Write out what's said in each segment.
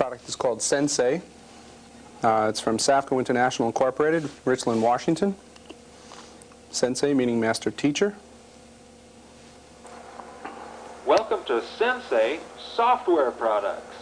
product is called SenSei. It's from Safco International Incorporated, Richland, Washington. SenSei meaning master teacher. Welcome to SenSei Software Products.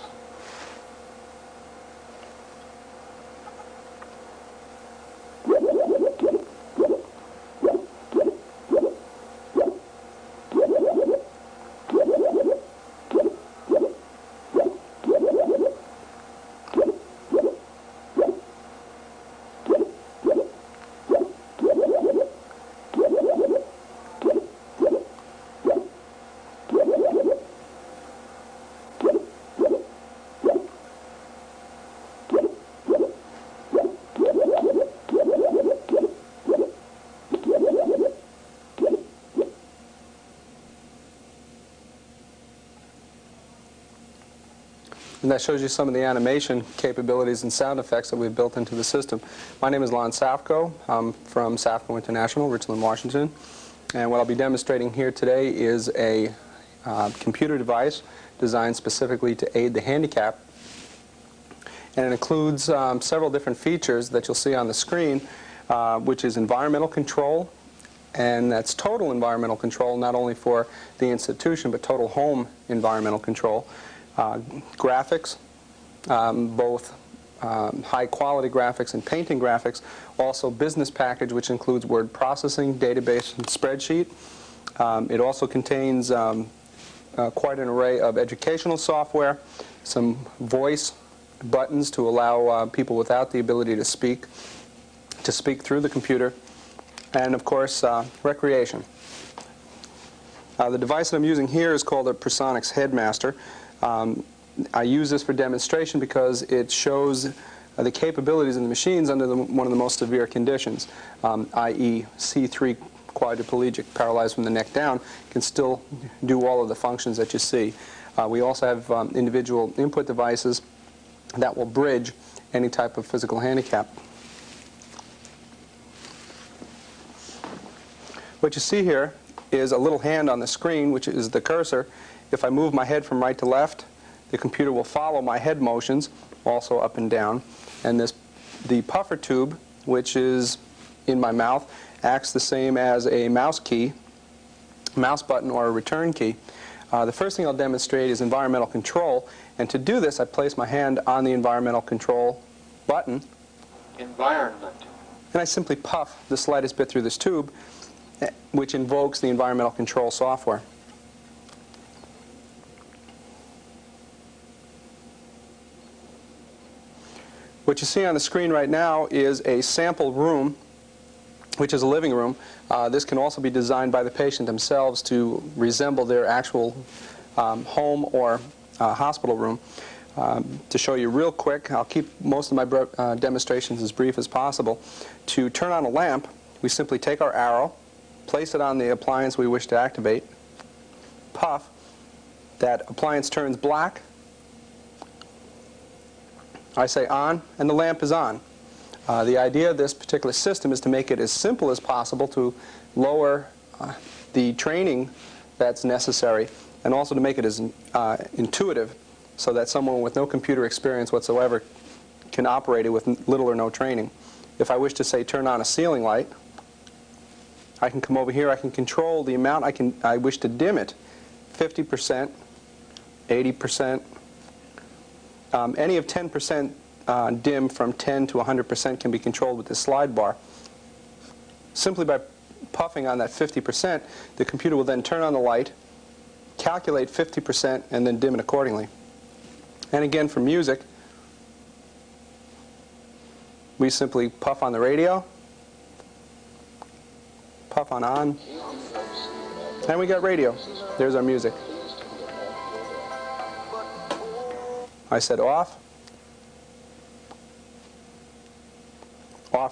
And that shows you some of the animation capabilities and sound effects that we've built into the system. My name is Lon Safco. I'm from Safco International, Richland, Washington. And what I'll be demonstrating here today is a computer device designed specifically to aid the handicapped. And it includes several different features that you'll see on the screen, which is environmental control. And that's total environmental control, not only for the institution, but total home environmental control. Graphics, both high-quality graphics and painting graphics. Also business package, which includes word processing, database, and spreadsheet. It also contains quite an array of educational software, some voice buttons to allow people without the ability to speak through the computer, and of course recreation. The device that I'm using here is called a Personics Headmaster. I use this for demonstration because it shows the capabilities of the machines under one of the most severe conditions, i.e. C3 quadriplegic, paralyzed from the neck down, can still do all of the functions that you see. We also have individual input devices that will bridge any type of physical handicap. What you see here is a little hand on the screen, which is the cursor. If I move my head from right to left, the computer will follow my head motions, also up and down. And the puffer tube, which is in my mouth, acts the same as a mouse button, or a return key. The first thing I'll demonstrate is environmental control. And to do this, I place my hand on the environmental control button. Environment. And I simply puff the slightest bit through this tube, which invokes the environmental control software. What you see on the screen right now is a sample room, which is a living room. This can also be designed by the patient themselves to resemble their actual home or hospital room. To show you real quick, I'll keep most of my demonstrations as brief as possible. To turn on a lamp, we simply take our arrow, place it on the appliance we wish to activate, puff, that appliance turns black, I say on, and the lamp is on. The idea of this particular system is to make it as simple as possible to lower the training that's necessary, and also to make it as intuitive so that someone with no computer experience whatsoever can operate it with little or no training. If I wish to, say, turn on a ceiling light, I can come over here, I can control the amount I wish to dim it, 50%, 80%, any of 10% dim from 10 to 100% can be controlled with this slide bar. Simply by puffing on that 50%, the computer will then turn on the light, calculate 50%, and then dim it accordingly. And again, for music, we simply puff on the radio, puff on, and we got radio. There's our music. I said off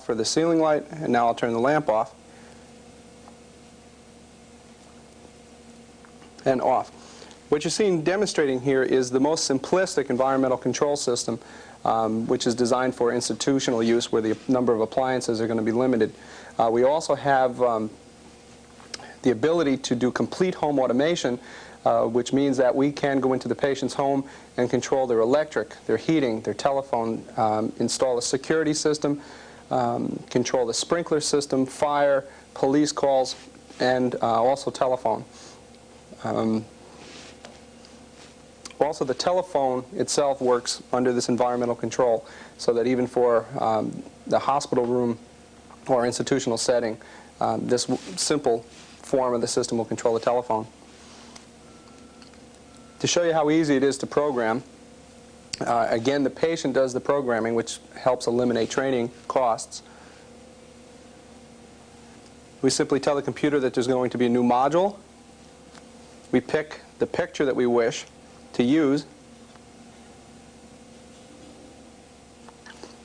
for the ceiling light, and now I'll turn the lamp off, and off. What you're seeing demonstrating here is the most simplistic environmental control system, which is designed for institutional use where the number of appliances are going to be limited. We also have the ability to do complete home automation which means that we can go into the patient's home and control their electric, their heating, their telephone, install a security system, control the sprinkler system, fire, police calls, and also telephone. Also, the telephone itself works under this environmental control, so that even for the hospital room or institutional setting, this simple form of the system will control the telephone. To show you how easy it is to program, again, the patient does the programming, which helps eliminate training costs. We simply tell the computer that there's going to be a new module. We pick the picture that we wish to use.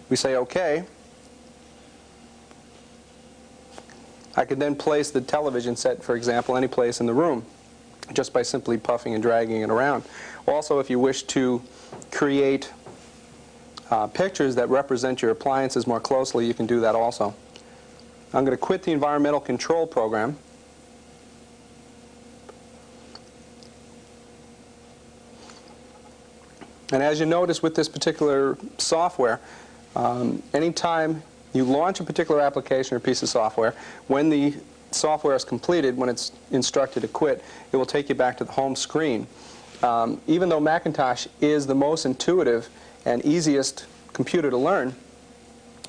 We say OK. I could then place the television set, for example, any place in the room, just by simply puffing and dragging it around. Also, if you wish to create pictures that represent your appliances more closely, you can do that also. I'm going to quit the environmental control program. And as you notice with this particular software, anytime you launch a particular application or piece of software, when the software is completed, when it's instructed to quit, it will take you back to the home screen. Even though Macintosh is the most intuitive and easiest computer to learn,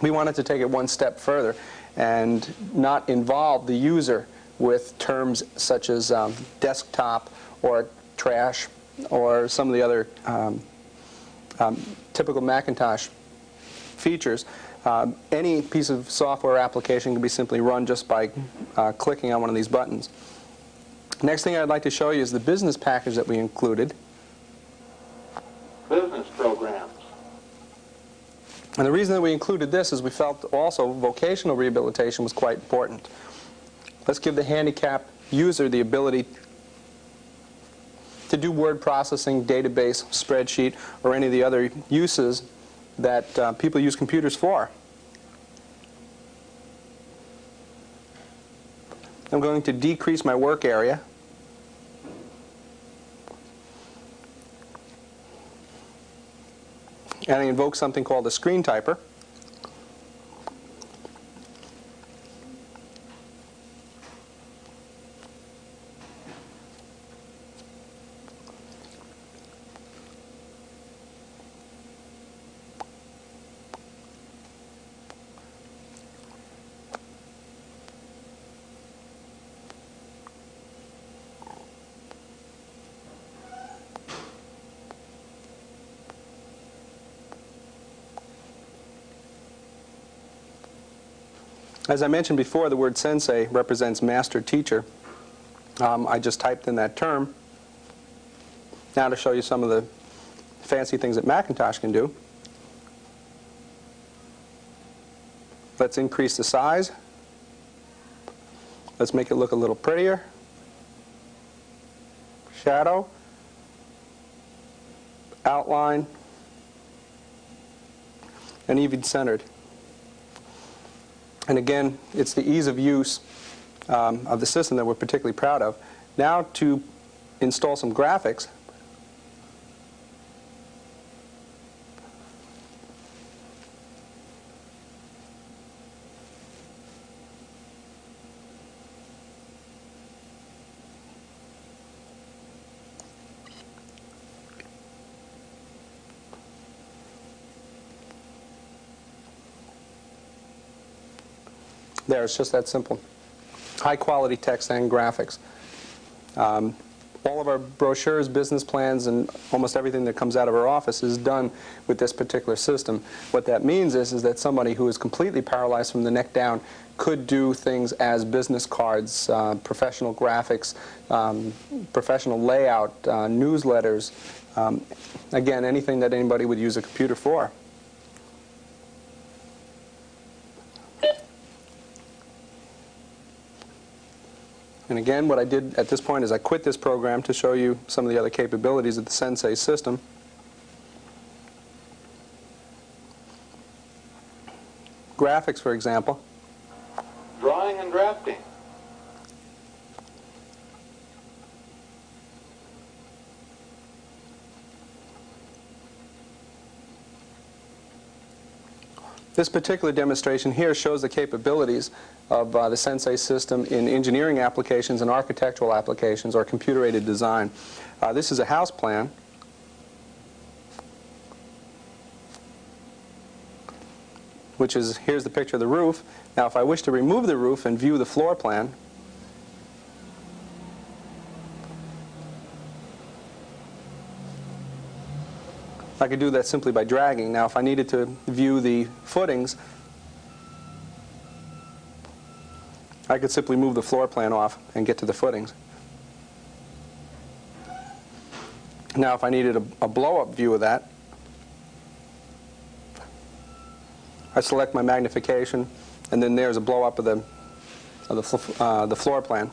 we wanted to take it one step further and not involve the user with terms such as desktop or trash or some of the other typical Macintosh features. Any piece of software application can be simply run just by clicking on one of these buttons. Next thing I'd like to show you is the business package that we included. Business programs. And the reason that we included this is we felt also vocational rehabilitation was quite important. Let's give the handicapped user the ability to do word processing, database, spreadsheet, or any of the other uses that people use computers for. I'm going to decrease my work area. And I invoke something called a screen typer. As I mentioned before, the word SenSei represents master teacher. I just typed in that term. Now to show you some of the fancy things that Macintosh can do. Let's increase the size. Let's make it look a little prettier. Shadow. Outline. And even centered. And again, it's the ease of use of the system that we're particularly proud of. Now to install some graphics. There, it's just that simple. High quality text and graphics. All of our brochures, business plans, and almost everything that comes out of our office is done with this particular system. What that means is that somebody who is completely paralyzed from the neck down could do things as business cards, professional graphics, professional layout, newsletters, again, anything that anybody would use a computer for. And again, what I did at this point is I quit this program to show you some of the other capabilities of the SenSei system. Graphics, for example. Drawing and drafting. This particular demonstration here shows the capabilities of the SenSei system in engineering applications and architectural applications or computer-aided design. This is a house plan. Here's the picture of the roof. Now if I wish to remove the roof and view the floor plan, I could do that simply by dragging. Now if I needed to view the footings, I could simply move the floor plan off and get to the footings. Now if I needed a blow-up view of that, I select my magnification, and then there's a blow-up of the floor plan.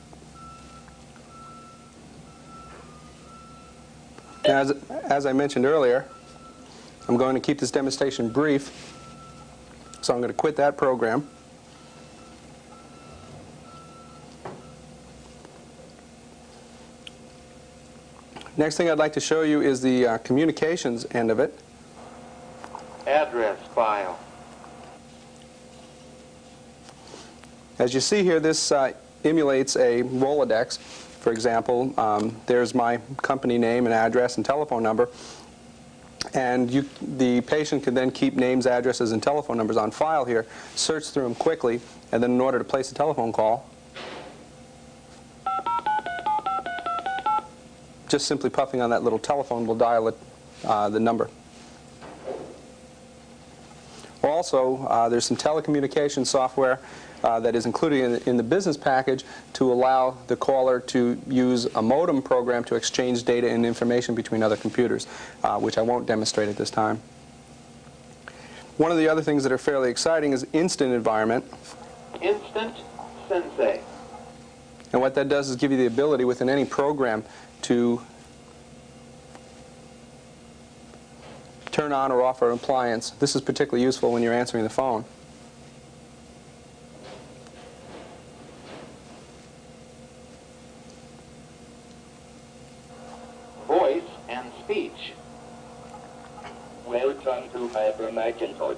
Now, as I mentioned earlier, I'm going to keep this demonstration brief, so I'm going to quit that program. Next thing I'd like to show you is the communications end of it. Address file. As you see here, this emulates a Rolodex. For example, there's my company name and address and telephone number. And the patient can then keep names, addresses, and telephone numbers on file here, search through them quickly, and then in order to place a telephone call, just simply puffing on that little telephone will dial the number. Also, there's some telecommunication software that is included in the business package to allow the caller to use a modem program to exchange data and information between other computers, which I won't demonstrate at this time. One of the other things that are fairly exciting is instant environment. Instant SenSei. And what that does is give you the ability within any program to turn on or off an appliance. This is particularly useful when you're answering the phone. Voice and speech. Welcome to Hyper Macintalk.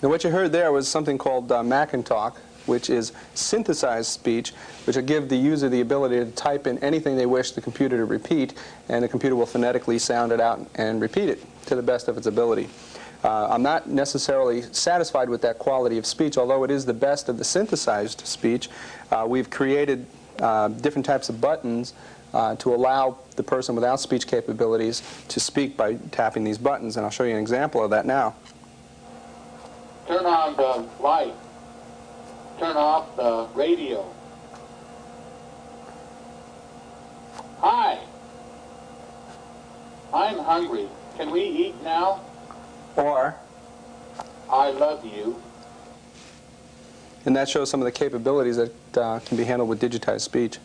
Now what you heard there was something called Macintalk, which is synthesized speech, which will give the user the ability to type in anything they wish the computer to repeat, and the computer will phonetically sound it out and repeat it to the best of its ability. I'm not necessarily satisfied with that quality of speech, although it is the best of the synthesized speech. We've created different types of buttons to allow the person without speech capabilities to speak by tapping these buttons, and I'll show you an example of that now. Turn on the light. Turn off the radio. Hi. I'm hungry. Can we eat now? Or, I love you. and that shows some of the capabilities that can be handled with digitized speech.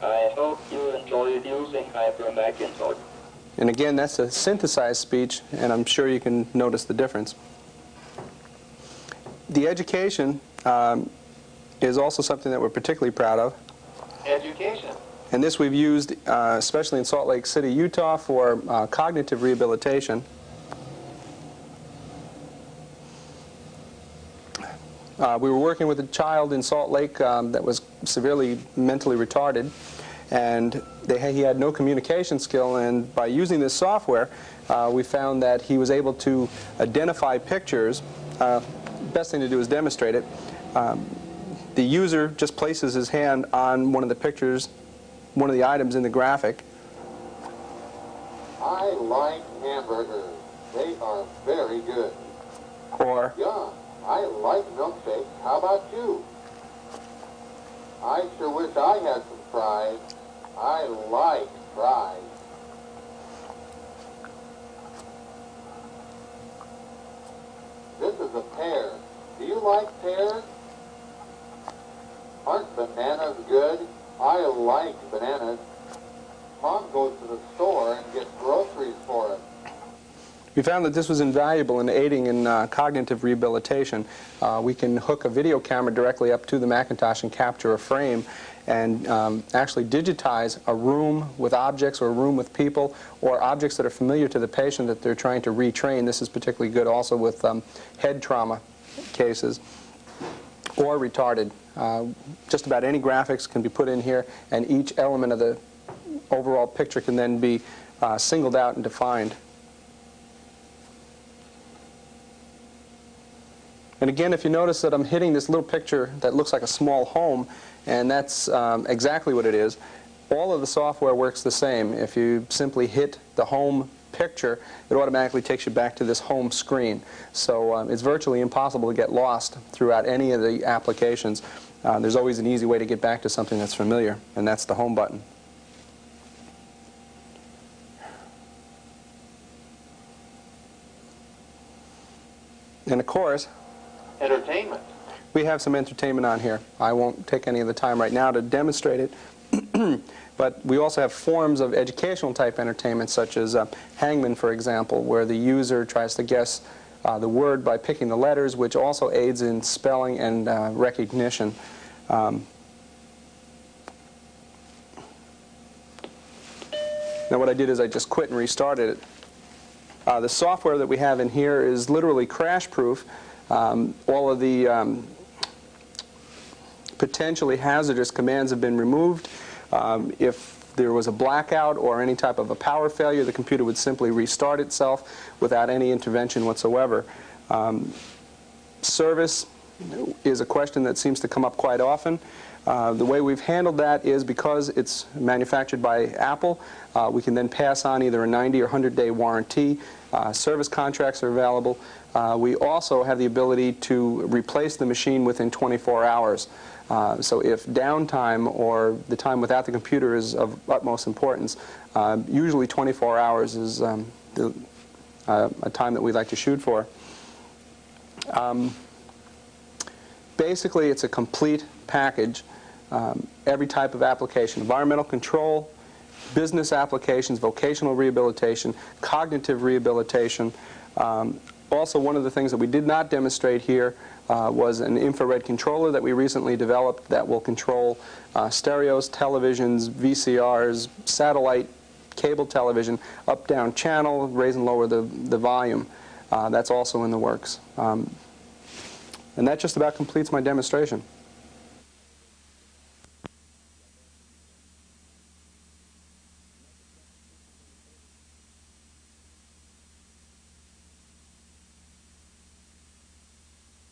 I hope you enjoyed using Hyper Macintalk. And again, that's a synthesized speech, and I'm sure you can notice the difference. The education is also something that we're particularly proud of. Education. And this we've used, especially in Salt Lake City, Utah, for cognitive rehabilitation. We were working with a child in Salt Lake that was severely mentally retarded, and he had no communication skill, and by using this software, we found that he was able to identify pictures. Best thing to do is demonstrate it. The user just places his hand on one of the pictures, one of the items in the graphic. I like hamburgers. They are very good. Or, Yeah, I like milkshakes. How about you? I sure wish I had some fries. I like fries. This is a pear. Do you like pears? Aren't bananas good? I like bananas. Mom goes to the store and gets groceries for us. We found that this was invaluable in aiding in cognitive rehabilitation. We can hook a video camera directly up to the Macintosh and capture a frame and actually digitize a room with objects or a room with people or objects that are familiar to the patient that they're trying to retrain. This is particularly good also with head trauma cases or retarded. Just about any graphics can be put in here, and each element of the overall picture can then be singled out and defined. And again, if you notice that I'm hitting this little picture that looks like a small home, and that's exactly what it is, all of the software works the same. If you simply hit the home picture, it automatically takes you back to this home screen. So it's virtually impossible to get lost throughout any of the applications. There's always an easy way to get back to something that's familiar, and that's the home button. And of course, Entertainment. we have some entertainment on here. I won't take any of the time right now to demonstrate it, but we also have forms of educational type entertainment such as Hangman, for example, where the user tries to guess the word by picking the letters, which also aids in spelling and recognition. Now what I did is I just quit and restarted it. The software that we have in here is literally crash-proof. All of the potentially hazardous commands have been removed. If there was a blackout or any type of a power failure, the computer would simply restart itself without any intervention whatsoever. Service is a question that seems to come up quite often. The way we've handled that is because it's manufactured by Apple, we can then pass on either a 90 or 100-day warranty. Service contracts are available. We also have the ability to replace the machine within 24 hours. So if downtime or the time without the computer is of utmost importance, usually 24 hours is a time that we like to shoot for. Basically, it's a complete package. Every type of application: environmental control, business applications, vocational rehabilitation, cognitive rehabilitation. Also, one of the things that we did not demonstrate here was an infrared controller that we recently developed that will control stereos, televisions, VCRs, satellite, cable television, up-down channel, raise and lower the volume. That's also in the works. And that just about completes my demonstration.